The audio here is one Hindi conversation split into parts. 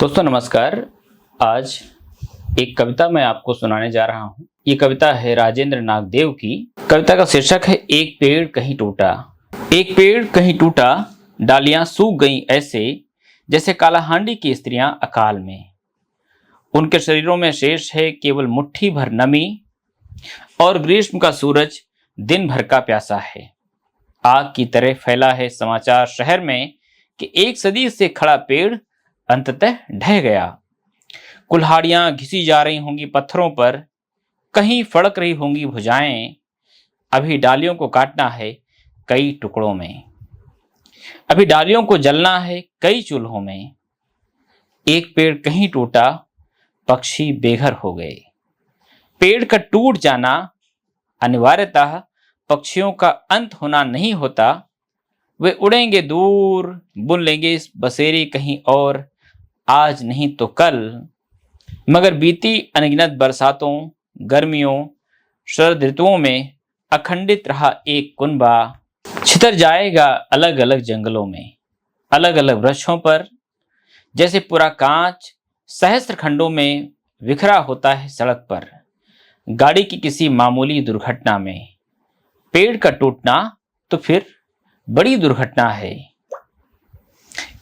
दोस्तों नमस्कार। आज एक कविता मैं आपको सुनाने जा रहा हूँ। ये कविता है राजेंद्र नागदेव की। कविता का शीर्षक है एक पेड़ कहीं टूटा। एक पेड़ कहीं टूटा, डालियां सूख गईं ऐसे, जैसे कालाहांडी की स्त्रियां अकाल में। उनके शरीरों में शेष है केवल मुट्ठी भर नमी, और ग्रीष्म का सूरज दिन भर का प्यासा है। आग की तरह फैला है समाचार शहर में कि एक सदी से खड़ा पेड़ अंततः ढह गया। कुल्हाड़ियां घिसी जा रही होंगी पत्थरों पर, कहीं फड़क रही होंगी भुजाएं। अभी डालियों को काटना है कई टुकड़ों में, अभी डालियों को जलना है कई चूल्हों में। एक पेड़ कहीं टूटा, पक्षी बेघर हो गए। पेड़ का टूट जाना अनिवार्यतः पक्षियों का अंत होना नहीं होता। वे उड़ेंगे दूर, बुन लेंगे बसेरे कहीं और, आज नहीं तो कल। मगर बीती अनगिनत बरसातों, गर्मियों, शरद ऋतुओं में अखंडित रहा एक कुनबा छितर जाएगा अलग अलग जंगलों में, अलग अलग वृक्षों पर। जैसे पूरा कांच सहस्त्र खंडों में बिखरा होता है सड़क पर, गाड़ी की किसी मामूली दुर्घटना में। पेड़ का टूटना तो फिर बड़ी दुर्घटना है।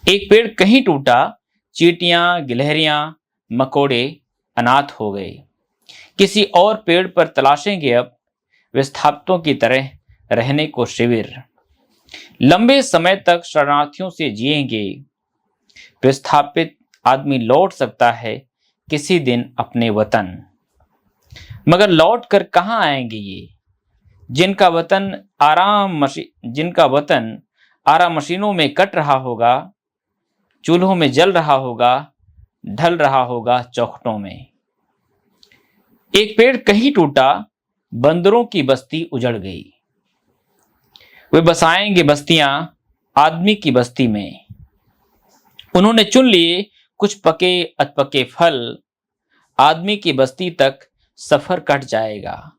एक पेड़ कहीं टूटा, चींटियां, गिलहरियां, मकोड़े अनाथ हो गए। किसी और पेड़ पर तलाशेंगे अब विस्थापितों की तरह रहने को शिविर। लंबे समय तक शरणार्थियों से जिएंगे। विस्थापित आदमी लौट सकता है किसी दिन अपने वतन, मगर लौट कर कहां आएंगे ये, जिनका वतन आराम मशीनों में कट रहा होगा, चूल्हों में जल रहा होगा, ढल रहा होगा चौखटों में। एक पेड़ कहीं टूटा, बंदरों की बस्ती उजड़ गई। वे बसाएंगे बस्तियां आदमी की बस्ती में। उन्होंने चुन लिए कुछ पके अधपके फल, आदमी की बस्ती तक सफर कट जाएगा।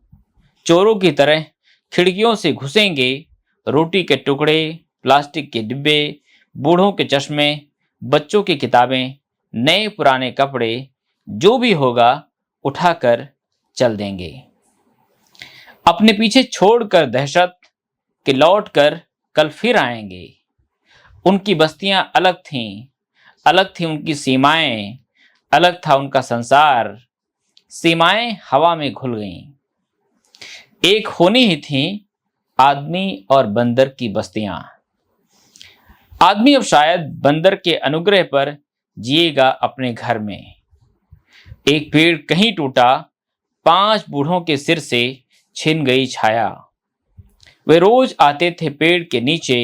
चोरों की तरह खिड़कियों से घुसेंगे रोटी के टुकड़े, प्लास्टिक के डिब्बे, बूढ़ों के चश्मे, बच्चों की किताबें, नए पुराने कपड़े, जो भी होगा उठाकर चल देंगे। अपने पीछे छोड़कर दहशत कि लौटकर कल फिर आएंगे। उनकी बस्तियां अलग थी उनकी सीमाएं, अलग था उनका संसार। सीमाएं हवा में घुल गईं। एक होनी ही थी आदमी और बंदर की बस्तियां। आदमी अब शायद बंदर के अनुग्रह पर जिएगा अपने घर में। एक पेड़ कहीं टूटा, 5 बूढ़ों के सिर से छिन गई छाया। वे रोज आते थे पेड़ के नीचे,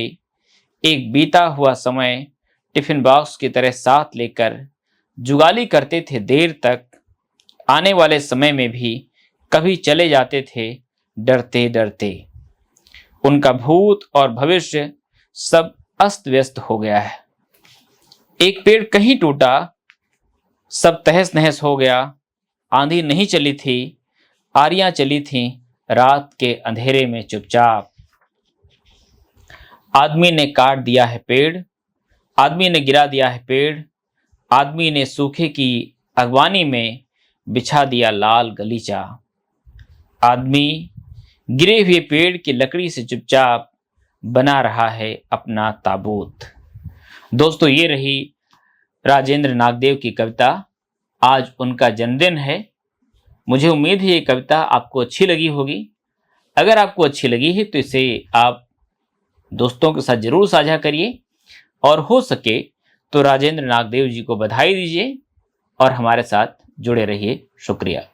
एक बीता हुआ समय टिफिन बॉक्स की तरह साथ लेकर। जुगाली करते थे देर तक, आने वाले समय में भी कभी चले जाते थे डरते डरते। उनका भूत और भविष्य सब अस्त व्यस्त हो गया है। एक पेड़ कहीं टूटा, सब तहस नहस हो गया। आंधी नहीं चली थी, आरियां चली थीं रात के अंधेरे में चुपचाप। आदमी ने काट दिया है पेड़, आदमी ने गिरा दिया है पेड़, आदमी ने सूखे की अगवानी में बिछा दिया लाल गलीचा। आदमी गिरे हुए पेड़ की लकड़ी से चुपचाप बना रहा है अपना ताबूत। दोस्तों, ये रही राजेंद्र नागदेव की कविता। आज उनका जन्मदिन है। मुझे उम्मीद है ये कविता आपको अच्छी लगी होगी। अगर आपको अच्छी लगी है तो इसे आप दोस्तों के साथ जरूर साझा करिए, और हो सके तो राजेंद्र नागदेव जी को बधाई दीजिए और हमारे साथ जुड़े रहिए। शुक्रिया।